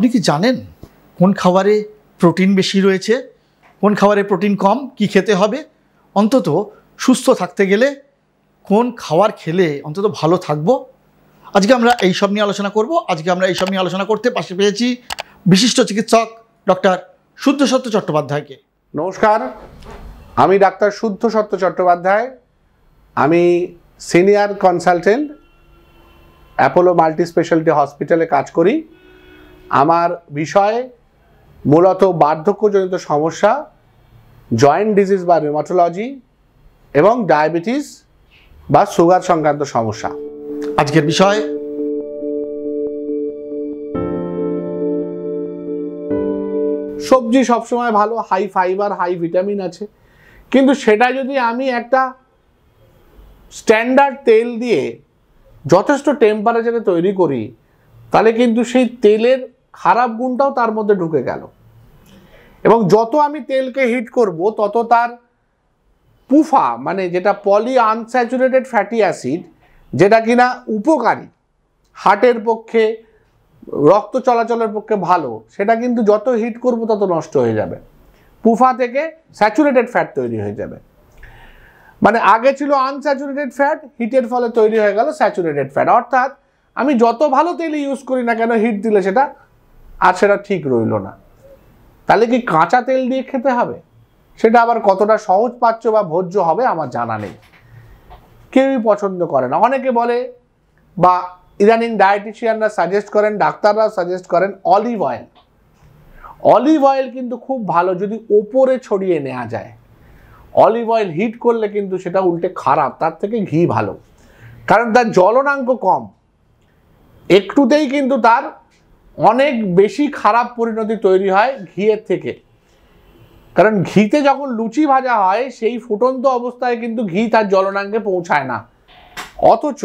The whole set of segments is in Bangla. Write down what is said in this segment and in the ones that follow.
আপনি কি জানেন কোন খাবারে প্রোটিন বেশি রয়েছে, কোন খাবারে প্রোটিন কম, কি খেতে হবে? অন্তত সুস্থ থাকতে গেলে কোন খাবার খেলে অন্তত ভালো থাকবো, আজকে আমরা এই সব নিয়ে আলোচনা করব। আজকে আমরা এই সব নিয়ে আলোচনা করতে পাশে পেয়েছি বিশিষ্ট চিকিৎসক ডক্টর শুদ্ধসত্য চট্টোপাধ্যায়কে। নমস্কার, আমি ডাক্তার শুদ্ধসত্য চট্টোপাধ্যায়। আমি senior consultant, Apollo multi speciality হসপিটালে কাজ করি। আমার বিষয় মূলত বার্ধক্যজনিত সমস্যা, জয়েন্ট ডিজিজ বা রিউমাটোলজি এবং ডায়াবেটিস বা সুগার সংক্রান্ত সমস্যা। আজকের বিষয় সবজি সবসময় ভালো, হাই ফাইবার, হাই ভিটামিন আছে, কিন্তু সেটা যদি আমি একটা স্ট্যান্ডার্ড তেল দিয়ে যথেষ্ট টেম্পারেচারে তৈরি করি, তাহলে কিন্তু সেই তেলের খারাপ গুণটাও তার মধ্যে ঢুকে গেল। এবং যত আমি তেলকে হিট করব, তত তার পুফা মানে যেটা পলি আনস্যাচুরেটেড ফ্যাটি অ্যাসিড, যেটা কিনা উপকারী, হার্টের পক্ষে, রক্ত চলাচলের পক্ষে ভালো, সেটা কিন্তু যত হিট করব তত নষ্ট হয়ে যাবে। পুফা থেকে স্যাচুরেটেড ফ্যাট তৈরি হয়ে যাবে। মানে আগে ছিল আনস্যাচুরেটেড ফ্যাট, হিটের ফলে তৈরি হয়ে গেল স্যাচুরেটেড ফ্যাট। অর্থাৎ আমি যত ভালো তেল ইউজ করি না কেন, হিট দিলে সেটা আর সেটা ঠিক রইল না। তাহলে কি কাঁচা তেল দিয়ে খেতে হবে? সেটা আবার কতটা সহজ পাচ্য বা ভোজ্য হবে আমার জানা নেই, কেউই পছন্দ করে না। অনেকে বলে, বা ইদানিং ডায়েটিশিয়ানরা সাজেস্ট করেন, ডাক্তাররা সাজেস্ট করেন অলিভ অয়েল। অলিভ অয়েল কিন্তু খুব ভালো যদি ওপরে ছড়িয়ে নেওয়া যায়। অলিভ অয়েল হিট করলে কিন্তু সেটা উল্টে খারাপ, তার থেকে ঘি ভালো, কারণ তার জ্বলনাঙ্ক কম। একটুতেই কিন্তু তার অনেক বেশি খারাপ পরিণতি তৈরি হয় ঘিয়ের থেকে। কারণ ঘিতে যখন লুচি ভাজা হয়, সেই ফুটন্ত অবস্থায় কিন্তু ঘি তার জ্বলনাঙ্কে পৌঁছায় না, অথচ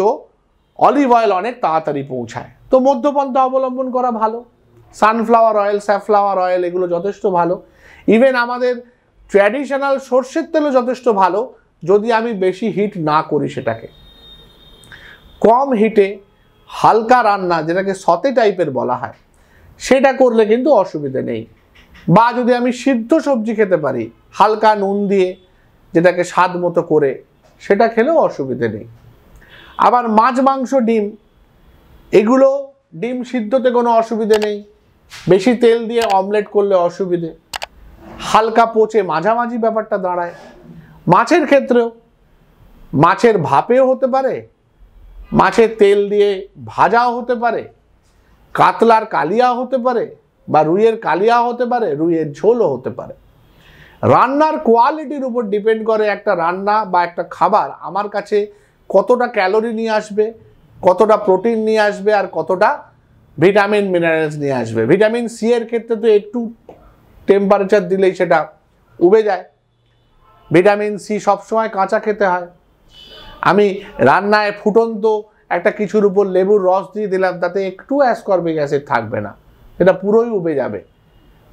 অলিভ অয়েল অনেক তাড়াতাড়ি পৌঁছায়। তো মধ্যপন্থা অবলম্বন করা ভালো। সানফ্লাওয়ার অয়েল, স্যাফ্লাওয়ার অয়েল, এগুলো যথেষ্ট ভালো। ইভেন আমাদের ট্র্যাডিশনাল সর্ষের তেলও যথেষ্ট ভালো, যদি আমি বেশি হিট না করি সেটাকে। কম হিটে হালকা রান্না, যেটাকে সতে টাইপের বলা হয়, সেটা করলে কিন্তু অসুবিধে নেই। বা যদি আমি সিদ্ধ সবজি খেতে পারি হালকা নুন দিয়ে, যেটাকে স্বাদ মতো করে, সেটা খেলেও অসুবিধে নেই। আবার মাছ, মাংস, ডিম, এগুলো ডিম সিদ্ধতে কোনো অসুবিধে নেই। বেশি তেল দিয়ে অমলেট করলে অসুবিধে, হালকা পচে মাঝামাঝি ব্যাপারটা দাঁড়ায়। মাছের ক্ষেত্রেও মাছের ভাপেও হতে পারে, মাছের তেল দিয়ে ভাজাও হতে পারে, কাতলার কালিয়া হতে পারে, বা রুইয়ের কালিয়া হতে পারে, রুইয়ের ঝোলও হতে পারে। রান্নার কোয়ালিটির উপর ডিপেন্ড করে একটা রান্না বা একটা খাবার আমার কাছে কতটা ক্যালোরি নিয়ে আসবে, কতটা প্রোটিন নিয়ে আসবে, আর কতটা ভিটামিন মিনারেলস নিয়ে আসবে। ভিটামিন সি এর ক্ষেত্রে তো একটু টেম্পারেচার দিলেই সেটা উবে যায়। ভিটামিন সি সবসময় কাঁচা খেতে হয়। আমি রান্নায় ফুটন্ত একটা কিছুর উপর লেবুর রস দিয়ে দিলাম, তাতে একটু অ্যাসকর্বিক অ্যাসিড থাকবে না, সেটা পুরোই উবে যাবে।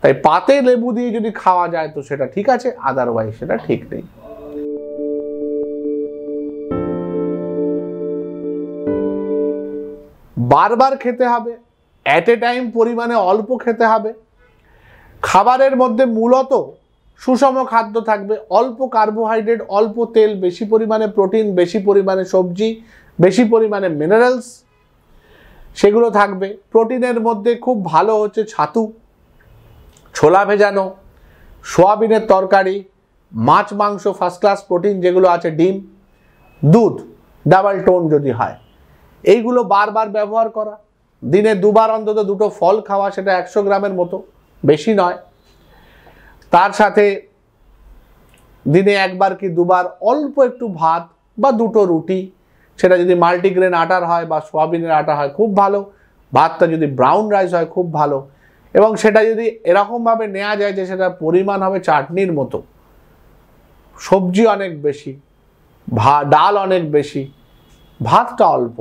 তাই পাতে লেবু দিয়ে যদি খাওয়া যায় তো সেটা ঠিক আছে, আদারওয়াইজ সেটা ঠিক নেই। বারবার খেতে হবে, অ্যাট এ টাইম পরিমাণে অল্প খেতে হবে। খাবারের মধ্যে মূলত সুষম খাদ্য থাকবে, অল্প কার্বোহাইড্রেট, অল্প তেল, বেশি পরিমাণে প্রোটিন, বেশি পরিমাণে সবজি, বেশি পরিমাণে মিনারেলস, সেগুলো থাকবে। প্রোটিনের মধ্যে খুব ভালো হচ্ছে ছাতু, ছোলা ভেজানো, সোয়াবিনের তরকারি, মাছ, মাংস, ফার্স্ট ক্লাস প্রোটিন যেগুলো আছে, ডিম, দুধ ডাবল টোন যদি হয়, এইগুলো বারবার ব্যবহার করা। দিনে দুবার অন্তত দুটো ফল খাওয়া, সেটা 100 গ্রামের মতো, বেশি নয়। তার সাথে দিনে একবার কি দুবার অল্প একটু ভাত বা দুটো রুটি, সেটা যদি মাল্টিগ্রেন আটার হয় বা সোয়াবিনের আটা হয় খুব ভালো, ভাতটা যদি ব্রাউন রাইস হয় খুব ভালো। এবং সেটা যদি এরকমভাবে নেওয়া যায় যে সেটার পরিমাণ হবে চাটনির মতো, সবজি অনেক বেশি, ডাল অনেক বেশি, ভাতটা অল্প,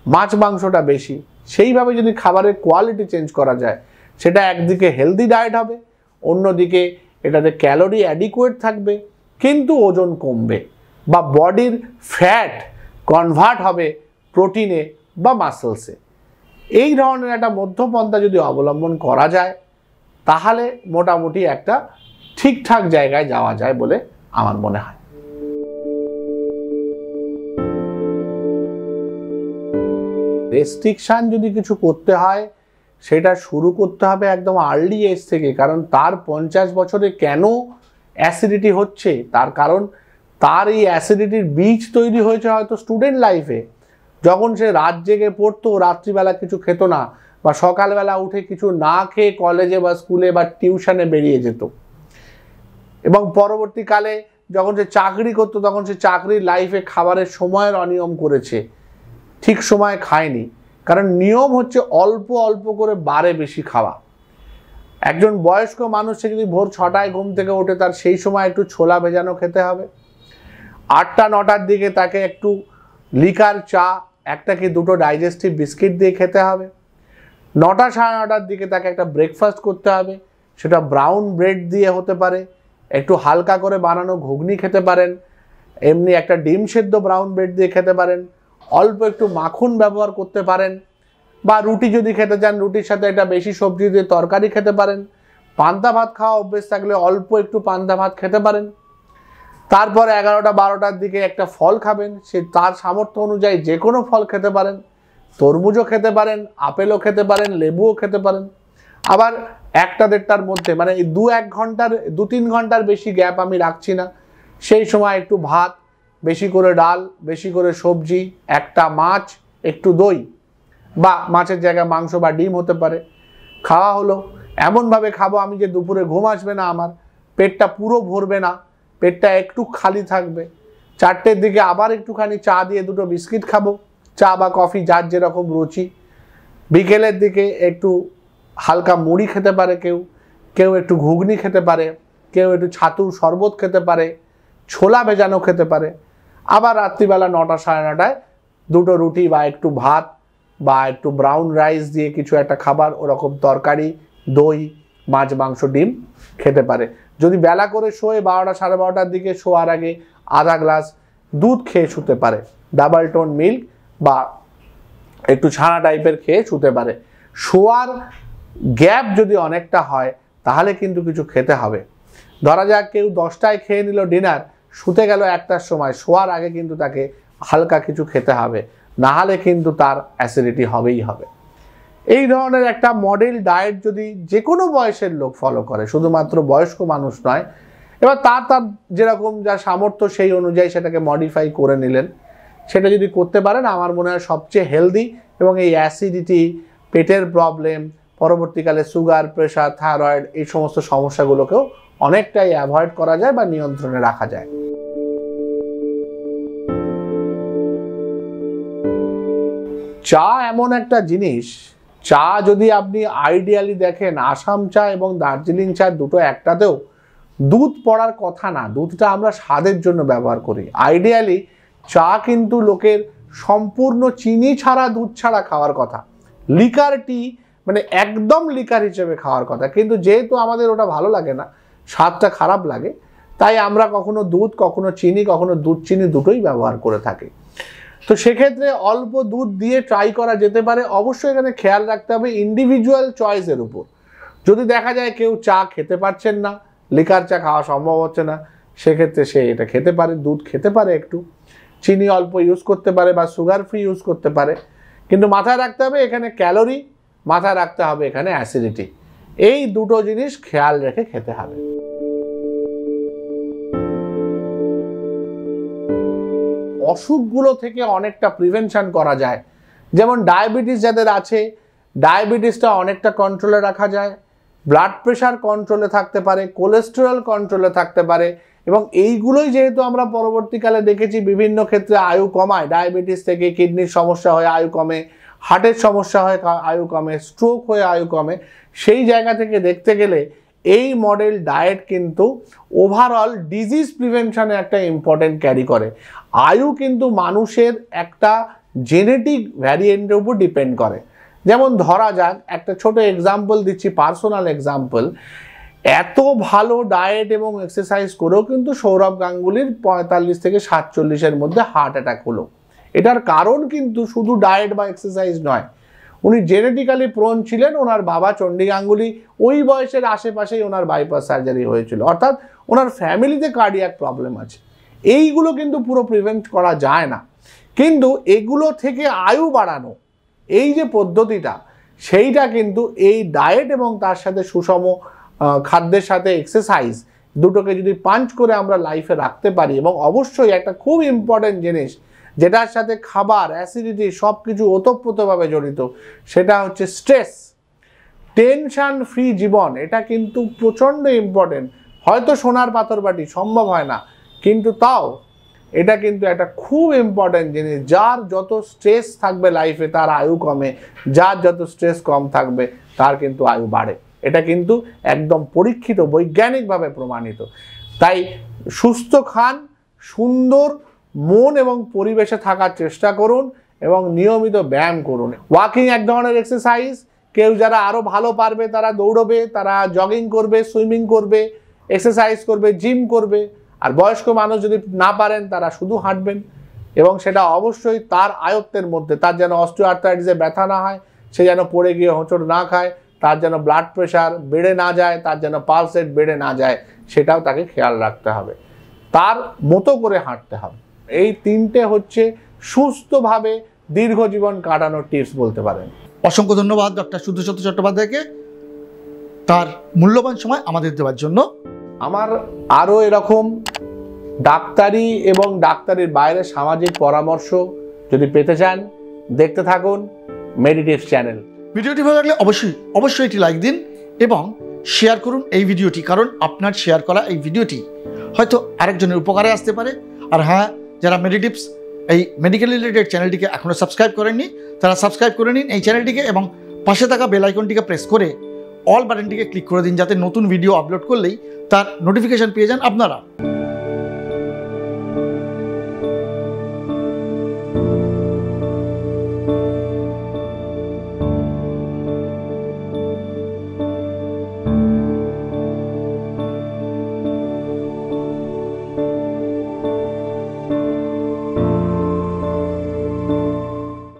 মাছ মাংসটা বেশি, সেইভাবে যদি খাবারের কোয়ালিটি চেঞ্জ করা যায়, সেটা একদিকে হেলদি ডায়েট হবে, অন্যদিকে এটাতে ক্যালোরি অ্যাডিকুয়েট থাকবে, কিন্তু ওজন কমবে, বা বডির ফ্যাট কনভার্ট হবে প্রোটিনে বা মাসেলসে। এই ধরনের একটা মধ্যপন্থা যদি অবলম্বন করা যায় তাহলে মোটামুটি একটা ঠিকঠাক জায়গায় যাওয়া যায় বলে আমার মনে হয়। রেস্ট্রিকশন যদি কিছু করতে হয় সেটা শুরু করতে হবে একদম আর্লি এজ থেকে, কারণ তার 50 বছরে কেন অ্যাসিডিটি হচ্ছে, তার কারণ তার এই অ্যাসিডিটির বীজ তৈরি হয়েছে হয়তো স্টুডেন্ট লাইফে, যখন সে রাত জেগে পড়তো, রাত্রিবেলা কিছু খেত না, বা সকালবেলা উঠে কিছু না খেয়ে কলেজে বা স্কুলে বা টিউশনে বেরিয়ে যেত, এবং পরবর্তীকালে যখন সে চাকরি করতো তখন সে চাকরির লাইফে খাবারের সময়ের অনিয়ম করেছে, ঠিক সময় খায়নি, কারণ নিয়ম হচ্ছে অল্প অল্প করে বারে বেশি খাওয়া। একজন বয়স্ক মানুষ সে যদি ভোর 6টায় ঘুম থেকে ওঠে, তার সেই সময় একটু ছোলা ভেজানো খেতে হবে, 8টা-9টার দিকে তাকে একটু লিকার চা, একটা কি দুটো ডাইজেস্টিভ বিস্কিট দিয়ে খেতে হবে, 9টা-9:30টার দিকে তাকে একটা ব্রেকফাস্ট করতে হবে, সেটা ব্রাউন ব্রেড দিয়ে হতে পারে, একটু হালকা করে বানানো ঘুগনি খেতে পারেন, এমনি একটা ডিম সেদ্ধ ব্রাউন ব্রেড দিয়ে খেতে পারেন, অল্প একটু মাখন ব্যবহার করতে পারেন, বা রুটি যদি খেতে চান রুটির সাথে একটা বেশি সবজি দিয়ে তরকারি খেতে পারেন, পান্তা ভাত খাওয়া অভ্যেস থাকলে অল্প একটু পান্তা ভাত খেতে পারেন। তারপরে 11টা-12টার দিকে একটা ফল খাবেন, সে তার সামর্থ্য অনুযায়ী যে কোনো ফল খেতে পারেন, তরমুজও খেতে পারেন, আপেলও খেতে পারেন, লেবুও খেতে পারেন। আবার 1টা-1:30টার মধ্যে, মানে 2-3 ঘন্টার বেশি গ্যাপ আমি রাখছি না, সেই সময় একটু ভাত, বেশি করে ডাল, বেশি করে সবজি, একটা মাছ, একটু দই, বা মাছের জায়গায় মাংস বা ডিম হতে পারে, খাওয়া হলো। এমনভাবে খাবো আমি যে দুপুরে ঘুম আসবে না, আমার পেটটা পুরো ভরবে না, পেটটা একটু খালি থাকবে। 4টের দিকে আবার একটুখানি চা দিয়ে 2টো বিস্কিট খাবো, চা বা কফি যার যেরকম রুচি। বিকেলের দিকে একটু হালকা মুড়ি খেতে পারে, কেউ একটু ঘুগনি খেতে পারে, কেউ একটু ছাতুর শরবত খেতে পারে, ছোলা ভেজানো খেতে পারে। আবার রাত্রিবেলা 9টা-9:30টায় 2টো রুটি বা একটু ভাত বা একটু ব্রাউন রাইস দিয়ে কিছু একটা খাবার, ওরকম তরকারি, দই, মাছ, মাংস, ডিম খেতে পারে। যদি বেলা করে শোয় 12টা-12:30টার দিকে, শোয়ার আগে আধা গ্লাস দুধ খেয়ে শুতে পারে, ডাবল টোন মিল্ক বা একটু ছানা টাইপের খেয়ে শুতে পারে। শোয়ার গ্যাপ যদি অনেকটা হয় তাহলে কিন্তু কিছু খেতে হবে। ধরা যাক কেউ 10টায় খেয়ে নিল ডিনার, শুতে গেল 1টার সময়, শোয়ার আগে কিন্তু তাকে হালকা কিছু খেতে হবে, না হলে কিন্তু তার অ্যাসিডিটি হবেই হবে। এই ধরনের একটা মডেল ডায়েট যদি যে কোনো বয়সের লোক ফলো করে, শুধুমাত্র বয়স্ক মানুষ নয়, এবার তার যেরকম যা সামর্থ্য সেই অনুযায়ী সেটাকে মডিফাই করে নিলেন, সেটা যদি করতে পারেন আমার মনে হয় সবচেয়ে হেলদি, এবং এই অ্যাসিডিটি, পেটের প্রবলেম, পরবর্তীকালে সুগার, প্রেশার, থাইরয়েড, এই সমস্ত সমস্যাগুলোকেও অনেকটাই অ্যাভয়েড করা যায় বা নিয়ন্ত্রণে রাখা যায়। চা এমন একটা জিনিস, চা যদি আপনি আইডিয়ালি দেখেন, আসাম চা এবং দার্জিলিং চা দুটো একটাতেও দুধ পড়ার কথা না, দুধটা আমরা স্বাদের জন্য ব্যবহার করি। আইডিয়ালি চা কিন্তু লোকের সম্পূর্ণ চিনি ছাড়া, দুধ ছাড়া খাওয়ার কথা, লিকার টি মানে একদম লিকার হিসেবে খাওয়ার কথা, কিন্তু যেহেতু আমাদের ওটা ভালো লাগে না, স্বাদটা খারাপ লাগে, তাই আমরা কখনো দুধ, কখনো চিনি, কখনো দুধ চিনি দুটোই ব্যবহার করে থাকি। তো সেক্ষেত্রে অল্প দুধ দিয়ে ট্রাই করা যেতে পারে। অবশ্যই এখানে খেয়াল রাখতে হবে ইন্ডিভিজুয়াল চয়েসের উপর। যদি দেখা যায় কেউ চা খেতে পারছেন না, লিকার চা খাওয়া সম্ভব হচ্ছে না, সেক্ষেত্রে সে এটা খেতে পারে, দুধ খেতে পারে, একটু চিনি অল্প ইউজ করতে পারে বা সুগার ফ্রি ইউজ করতে পারে। কিন্তু মাথায় রাখতে হবে এখানে ক্যালোরি, মাথায় রাখতে হবে এখানে অ্যাসিডিটি, এই দুটো জিনিস খেয়াল রেখে খেতে হবে। অসুখগুলো থেকে অনেকটা প্রিভেনশন করা যায়, যেমন ডায়াবেটিস যাদের আছে, ডায়াবেটিসটা অনেকটা কন্ট্রোলে রাখা যায়, ব্লাড প্রেশার কন্ট্রোলে থাকতে পারে, কোলেস্টেরল কন্ট্রোলে থাকতে পারে, এবং এইগুলোই যেহেতু আমরা পরবর্তীকালে দেখেছি বিভিন্ন ক্ষেত্রে আয়ু কমায়, ডায়াবেটিস থেকে কিডনির সমস্যা হয়ে আয়ু কমে, হার্টের সমস্যা হয়ে আয়ু কমে, স্ট্রোক হয়ে আয়ু কমে, সেই জায়গা থেকে দেখতে গেলে এই মডেল ডায়েট কিন্তু ওভারঅল ডিজিজ প্রিভেনশনে একটা ইম্পর্টেন্ট ক্যারি করে। আয়ু কিন্তু মানুষের একটা জেনেটিক ভ্যারিয়েন্টের উপর ডিপেন্ড করে। যেমন ধরা যাক, একটা ছোট এক্সাম্পল দিচ্ছি, পার্সোনাল এক্সাম্পল, এত ভালো ডায়েট এবং এক্সারসাইজ করেও কিন্তু সৌরভ গাঙ্গুলির 45 থেকে 47-এর মধ্যে হার্ট অ্যাটাক হলো। এটার কারণ কিন্তু শুধু ডায়েট বা এক্সারসাইজ নয়, উনি জেনেটিক্যালি প্রোন ছিলেন, ওনার বাবা চণ্ডী গাঙ্গুলি ওই বয়সের আশেপাশেই ওনার বাইপাস সার্জারি হয়েছিল, অর্থাৎ ওনার ফ্যামিলিতে কার্ডিয়াক প্রবলেম আছে। এইগুলো কিন্তু পুরো প্রিভেন্ট করা যায় না, কিন্তু এগুলো থেকে আয়ু বাড়ানো এই যে পদ্ধতিটা, সেইটা কিন্তু এই ডায়েট এবং তার সাথে সুষম খাদ্যের সাথে এক্সারসাইজ দুটোকে যদি পাঞ্চ করে আমরা লাইফে রাখতে পারি, এবং অবশ্যই একটা খুব ইম্পর্টেন্ট জিনিস যেটার সাথে খাবার, অ্যাসিডিটি সব কিছু ওতপ্রোতভাবে জড়িত, সেটা হচ্ছে স্ট্রেস। টেনশন ফ্রি জীবন, এটা কিন্তু প্রচণ্ড ইম্পর্টেন্ট। হয়তো সোনার পাথর বাটি সম্ভব হয় না, কিন্তু তাও এটা কিন্তু একটা খুব ইম্পর্টেন্ট জিনিস। যার যত স্ট্রেস থাকবে লাইফে তার আয়ু কমে, যার যত স্ট্রেস কম থাকবে তার কিন্তু আয়ু বাড়ে। এটা কিন্তু একদম পরীক্ষিত, বৈজ্ঞানিকভাবে প্রমাণিত। তাই সুস্থ খান, সুন্দর মন এবং পরিবেশে থাকার চেষ্টা করুন এবং নিয়মিত ব্যায়াম করুন। ওয়াকিং এক ধরনের এক্সারসাইজ। কেউ যারা আরও ভালো পারবে তারা দৌড়বে, তারা জগিং করবে, সুইমিং করবে, এক্সারসাইজ করবে, জিম করবে। আর বয়স্ক মানুষ যদি না পারেন তারা শুধু হাঁটবেন, এবং সেটা অবশ্যই তার আয়ত্তের মধ্যে। তার যেন অস্টিওআর্থ্রাইটিসে ব্যথা না হয়, সে যেন পড়ে গিয়ে হোঁচট না খায়, তার যেন ব্লাড প্রেশার বেড়ে না যায়, তার যেন পালস রেট বেড়ে না যায়, সেটাও তাকে খেয়াল রাখতে হবে। তার মতো করে হাঁটতে হবে। এই তিনটে হচ্ছে সুস্থভাবে দীর্ঘ জীবন কাটানোর টিপস বলতে পারেন। অসংখ্য ধন্যবাদ ডক্টর শুদ্ধসত্য চট্টোপাধ্যায়কে তার মূল্যবান সময় আমাদের দেওয়ার জন্য। আমার আরও এরকম ডাক্তারি এবং ডাক্তারির বাইরে সামাজিক পরামর্শ যদি পেতে চান, দেখতে থাকুন মেডিটিভস চ্যানেল। ভিডিওটি ভালো লাগলে অবশ্যই এটি লাইক দিন এবং শেয়ার করুন এই ভিডিওটি, কারণ আপনার শেয়ার করা এই ভিডিওটি হয়তো আরেকজনের উপকারে আসতে পারে। আর হ্যাঁ, যারা মেডিটিভস এই মেডিকেল রিলেটেড চ্যানেলটিকে এখনও সাবস্ক্রাইব করেননি তারা সাবস্ক্রাইব করে নিন এই চ্যানেলটিকে, এবং পাশে থাকা বেল আইকনটিকে প্রেস করে অল বাটনটিকে ক্লিক করে দিন, যাতে নতুন ভিডিও আপলোড করলেই তার নোটিফিকেশান পেয়ে যান আপনারা।